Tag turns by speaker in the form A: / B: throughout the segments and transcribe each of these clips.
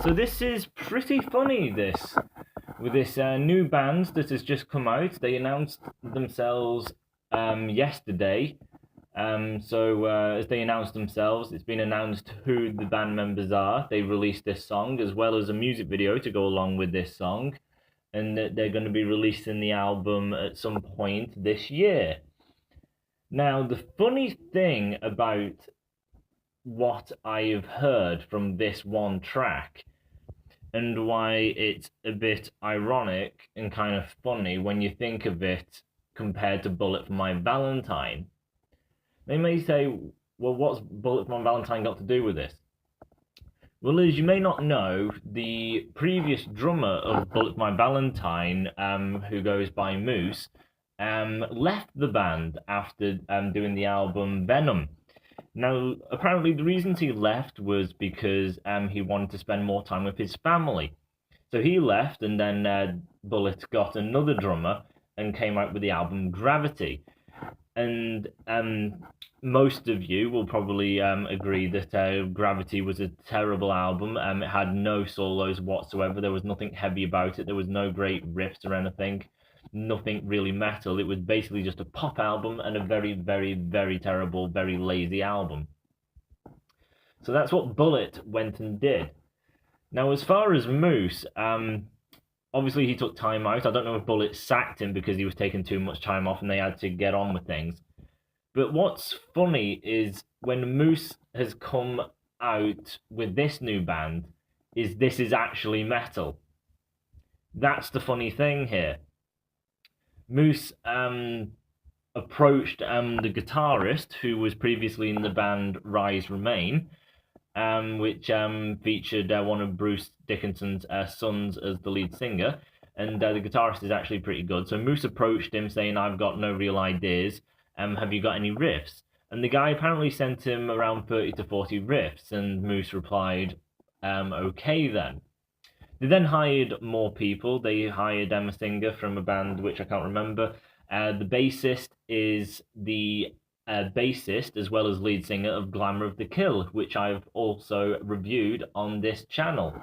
A: So this is pretty funny, with this new band that has just come out. They announced themselves yesterday. As they announced themselves, it's been announced who the band members are. They released this song as well as a music video to go along with this song, and that they're going to be releasing the album at some point this year. Now, the funny thing about what I have heard from this one track, and why it's a bit ironic and kind of funny when you think of it compared to Bullet for My Valentine. They may say, well, what's Bullet for My Valentine got to do with this? Well, as you may not know, the previous drummer of Bullet for My Valentine, who goes by Moose, left the band after doing the album Venom. Now, apparently the reasons he left was because he wanted to spend more time with his family. So he left, and then Bullet got another drummer and came out with the album Gravity. And most of you will probably agree that Gravity was a terrible album. It had no solos whatsoever. There was nothing heavy about it. There was no great riffs or anything. Nothing really metal. It was basically just a pop album and a very, very, very terrible, very lazy album. So that's what Bullet went and did. Now, as far as Moose, obviously he took time out. I don't know if Bullet sacked him because he was taking too much time off and they had to get on with things. But what's funny is when Moose has come out with this new band, this is actually metal. That's the funny thing here. Moose approached the guitarist who was previously in the band Rise Remain, which featured one of Bruce Dickinson's sons as the lead singer, and the guitarist is actually pretty good. So Moose approached him saying, I've got no real ideas, have you got any riffs? And the guy apparently sent him around 30 to 40 riffs, and Moose replied, okay then. They then hired more people. They hired a singer from a band which I can't remember. The bassist is the bassist as well as lead singer of Glamour of the Kill, which I've also reviewed on this channel.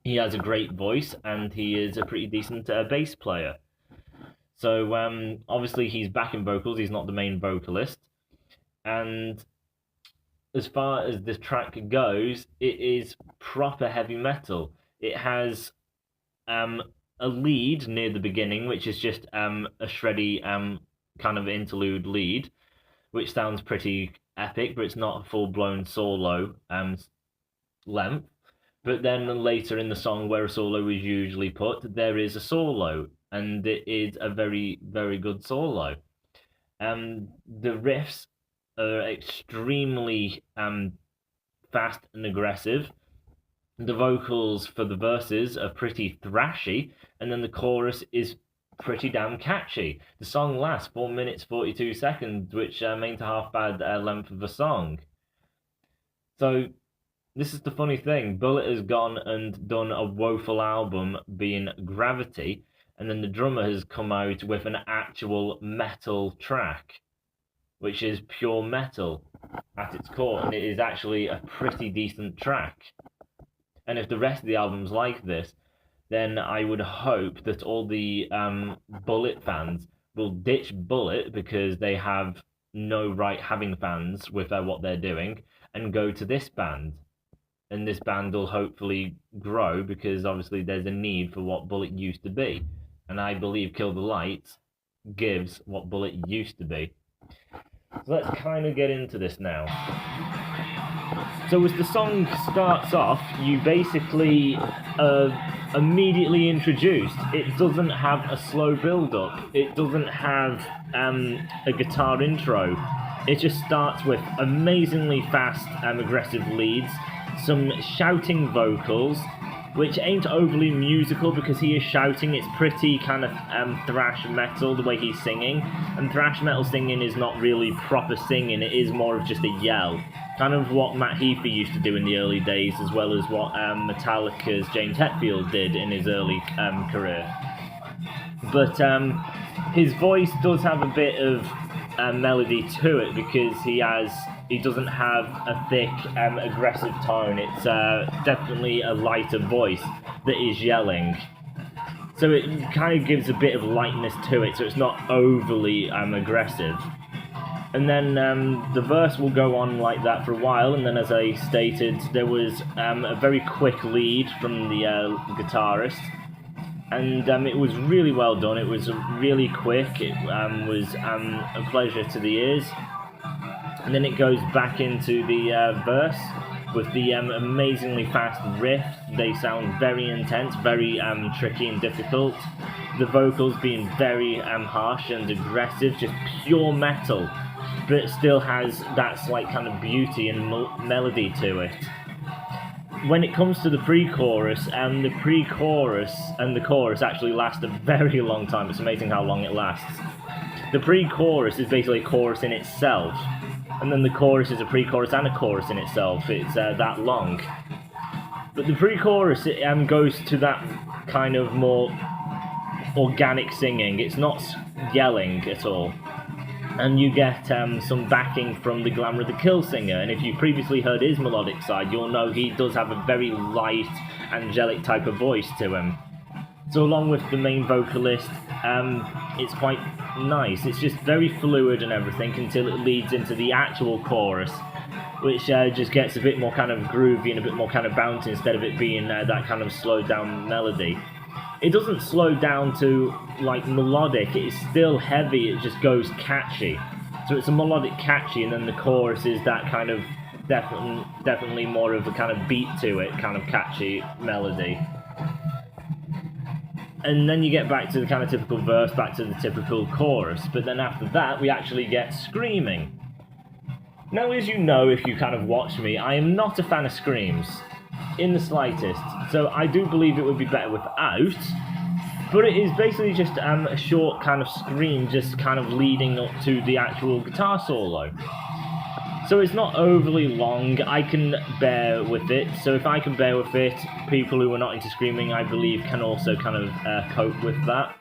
A: He has a great voice and he is a pretty decent bass player. So obviously he's backing vocals. He's not the main vocalist. And as far as this track goes, it is proper heavy metal. It has a lead near the beginning, which is just a shreddy kind of interlude lead, which sounds pretty epic, but it's not a full-blown solo length. But then later in the song, where a solo is usually put, there is a solo, and it is a very, very good solo. The riffs are extremely fast and aggressive. The vocals for the verses are pretty thrashy, and then the chorus is pretty damn catchy. The song lasts 4 minutes 42 seconds, which ain't a half bad length of a song. So this is the funny thing. Bullet has gone and done a woeful album being Gravity, and then the drummer has come out with an actual metal track, which is pure metal at its core, and it is actually a pretty decent track. And if the rest of the album's like this, then I would hope that all the Bullet fans will ditch Bullet because they have no right having fans with what they're doing, and go to this band. And this band will hopefully grow because obviously there's a need for what Bullet used to be. And I believe Kill the Lights gives what Bullet used to be. So let's kind of get into this now. So as the song starts off, you basically immediately introduced. It doesn't have a slow build-up. It doesn't have a guitar intro. It just starts with amazingly fast and aggressive leads, some shouting vocals, which ain't overly musical because he is shouting. It's pretty kind of thrash metal the way he's singing, and thrash metal singing is not really proper singing. It is more of just a yell, kind of what Matt Heafy used to do in the early days, as well as what Metallica's James Hetfield did in his early career. But his voice does have a bit of melody to it because he has He doesn't have a thick, aggressive tone. It's definitely a lighter voice that is yelling. So it kind of gives a bit of lightness to it, so it's not overly aggressive. And then the verse will go on like that for a while, and then as I stated, there was a very quick lead from the guitarist. And it was really well done. It was really quick. It was a pleasure to the ears. And then it goes back into the verse with the amazingly fast riff. They sound very intense, very tricky and difficult. The vocals being very harsh and aggressive, just pure metal, but it still has that slight kind of beauty and melody to it. When it comes to the pre-chorus, the pre-chorus and the chorus actually last a very long time. It's amazing how long it lasts. The pre-chorus is basically a chorus in itself, and then the chorus is a pre-chorus and a chorus in itself. It's that long. But the pre-chorus, it goes to that kind of more organic singing. It's not yelling at all. And you get some backing from the Glamour of the Kill singer, and if you previously heard his melodic side, you'll know he does have a very light, angelic type of voice to him. So along with the main vocalist, it's quite nice. It's just very fluid and everything until it leads into the actual chorus, which just gets a bit more kind of groovy and a bit more kind of bouncy instead of it being that kind of slowed down melody. It doesn't slow down to, like, melodic, it's still heavy, it just goes catchy. So it's a melodic catchy, and then the chorus is that kind of definitely more of a kind of beat to it, kind of catchy melody. And then you get back to the kind of typical verse, back to the typical chorus, but then after that we actually get screaming. Now, as you know, if you kind of watch me, I am not a fan of screams. In the slightest, so I do believe it would be better without, but it is basically just a short kind of scream just kind of leading up to the actual guitar solo. So it's not overly long, I can bear with it, so if I can bear with it, people who are not into screaming, I believe, can also kind of cope with that.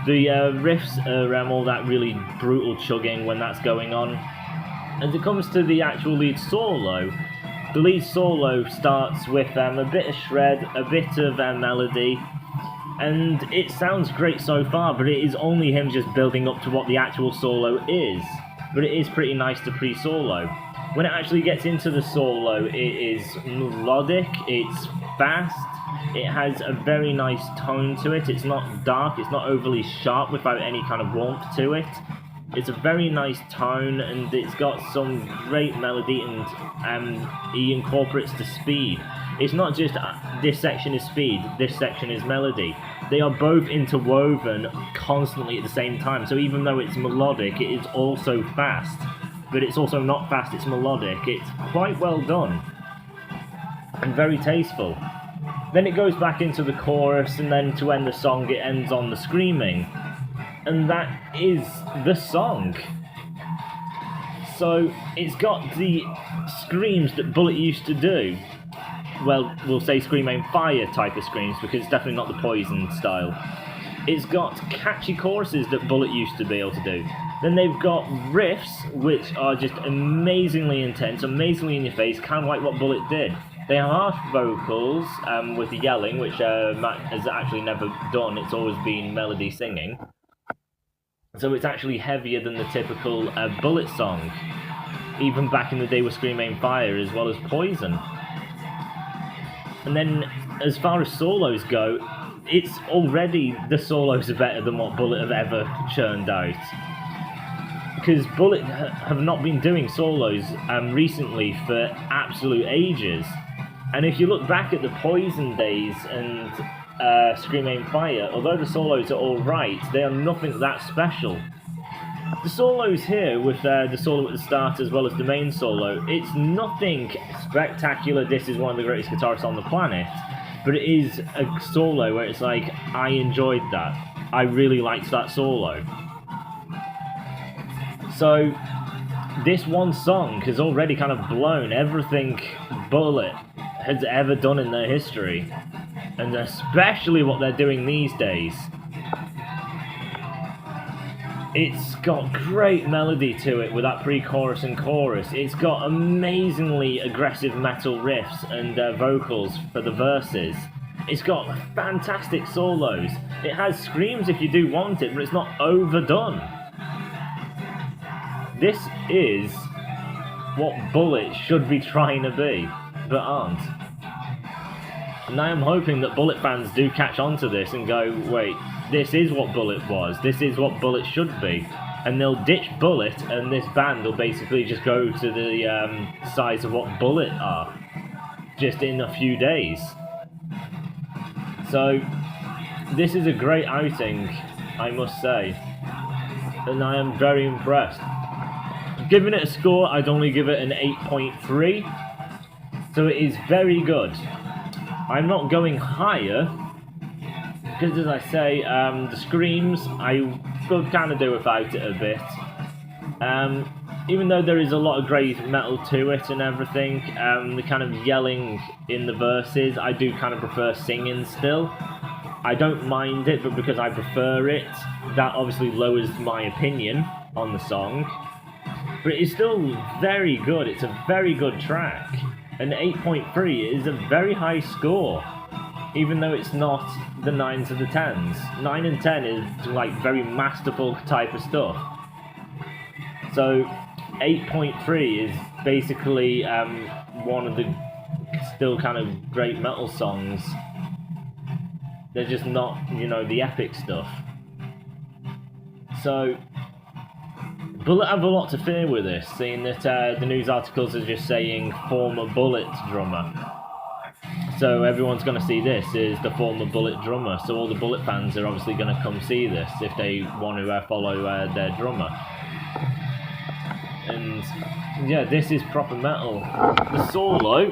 A: The riffs are all that really brutal chugging when that's going on. As it comes to the actual lead solo, the lead solo starts with a bit of shred, a bit of melody, and it sounds great so far, but it is only him just building up to what the actual solo is. But it is pretty nice to pre-solo. When it actually gets into the solo, it is melodic, it's fast, it has a very nice tone to it, it's not dark, it's not overly sharp without any kind of warmth to it. It's a very nice tone, and it's got some great melody, and he incorporates the speed. It's not just this section is speed, this section is melody. They are both interwoven constantly at the same time, so even though it's melodic, it is also fast. But it's also not fast, it's melodic. It's quite well done, and very tasteful. Then it goes back into the chorus, and then to end the song, it ends on the screaming. And that is the song. So it's got the screams that Bullet used to do. Well, we'll say Scream Aim Fire type of screams, because it's definitely not the Poison style. It's got catchy choruses that Bullet used to be able to do. Then they've got riffs, which are just amazingly intense, amazingly in your face, kind of like what Bullet did. They have harsh vocals with the yelling, which Matt has actually never done. It's always been melody singing. So it's actually heavier than the typical Bullet song, even back in the day with Scream Aim Fire as well as Poison. And then as far as solos go, it's already, the solos are better than what Bullet have ever churned out. Because Bullet have not been doing solos recently for absolute ages. And if you look back at the Poison days and Scream Aim Fire, although the solos are alright, they are nothing that special. The solos here, with the solo at the start as well as the main solo, it's nothing spectacular, this is one of the greatest guitarists on the planet, but it is a solo where it's like, I enjoyed that. I really liked that solo. So, this one song has already kind of blown everything Bullet has ever done in their history, and especially what they're doing these days. It's got great melody to it with that pre-chorus and chorus. It's got amazingly aggressive metal riffs and vocals for the verses. It's got fantastic solos. It has screams if you do want it, but it's not overdone. This is what Bullet should be trying to be, but aren't. And I am hoping that Bullet fans do catch on to this and go, wait, this is what Bullet was, this is what Bullet should be. And they'll ditch Bullet, and this band will basically just go to the size of what Bullet are, just in a few days. So, this is a great outing, I must say, and I am very impressed. Giving it a score, I'd only give it an 8.3, so it is very good. I'm not going higher, because as I say, the screams, I could kind of do without it a bit. Even though there is a lot of great metal to it and everything, the kind of yelling in the verses, I do kind of prefer singing still. I don't mind it, but because I prefer it, that obviously lowers my opinion on the song. But it's still very good, it's a very good track. An 8.3 is a very high score, even though it's not the 9s or the 10s. 9 and 10 is like very masterful type of stuff. So 8.3 is basically one of the still kind of great metal songs. They're just not, you know, the epic stuff. So Bullet have a lot to fear with this, seeing that the news articles are just saying former Bullet drummer. So everyone's going to see this is the former Bullet drummer, so all the Bullet fans are obviously going to come see this if they want to follow their drummer. And yeah, this is proper metal. The solo,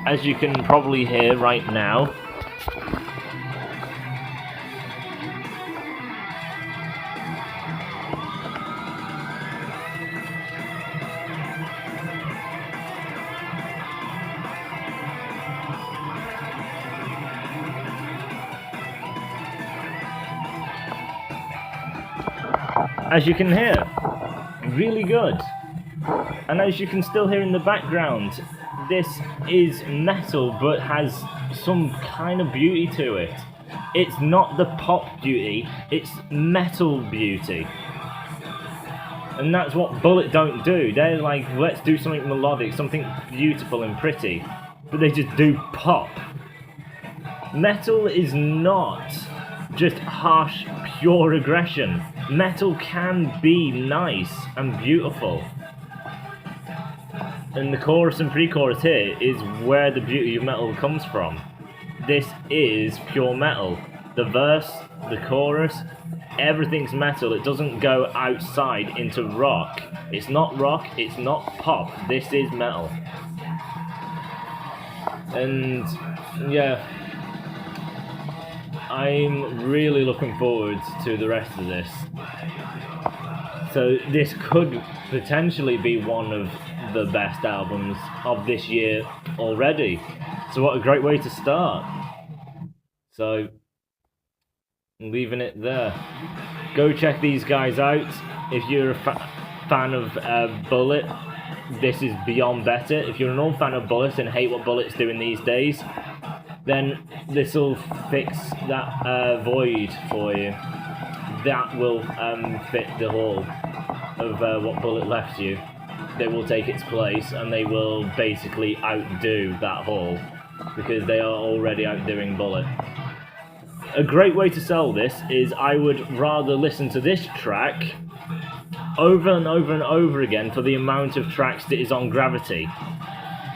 A: as you can probably hear right now, as you can hear, really good. And as you can still hear in the background, this is metal but has some kind of beauty to it. It's not the pop beauty, it's metal beauty. And that's what Bullet don't do. They're like, let's do something melodic, something beautiful and pretty, but they just do pop. Metal is not just harsh, pure aggression. Metal can be nice and beautiful. And the chorus and pre-chorus here is where the beauty of metal comes from. This is pure metal. The verse, the chorus, everything's metal. It doesn't go outside into rock. It's not rock, it's not pop. This is metal. And yeah, I'm really looking forward to the rest of this. So this could potentially be one of the best albums of this year already. So what a great way to start. So, leaving it there. Go check these guys out. If you're a fan of Bullet, this is beyond better. If you're an old fan of Bullet and hate what Bullet's doing these days, then this will fix that void for you. That will fit the hole of what Bullet left you. They will take its place and they will basically outdo that hole because they are already outdoing Bullet. A great way to sell this is I would rather listen to this track over and over and over again for the amount of tracks that is on Gravity.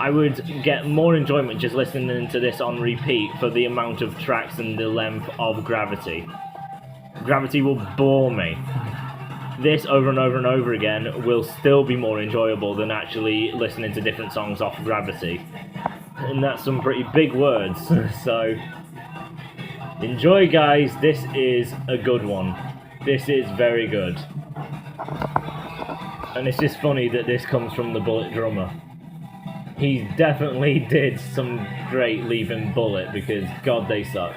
A: I would get more enjoyment just listening to this on repeat for the amount of tracks and the length of Gravity. Gravity will bore me. This over and over and over again will still be more enjoyable than actually listening to different songs off Gravity. And that's some pretty big words, so enjoy guys, this is a good one. This is very good. And it's just funny that this comes from the Bullet drummer. He definitely did some great leaving Bullet because God they suck.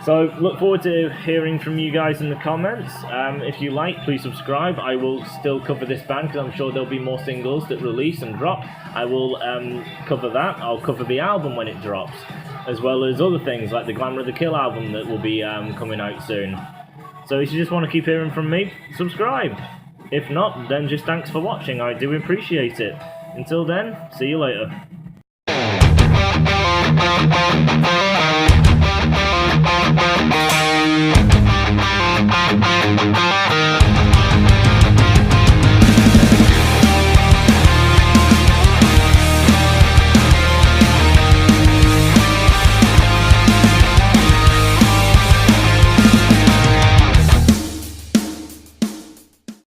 A: So look forward to hearing from you guys in the comments. If you like, please subscribe. I will still cover this band because I'm sure there'll be more singles that release and drop. I will cover that. I'll cover the album when it drops, as well as other things like the Glamour of the Kill album that will be coming out soon. So if you just want to keep hearing from me, subscribe. If not, then just thanks for watching. I do appreciate it. Until then, see you later.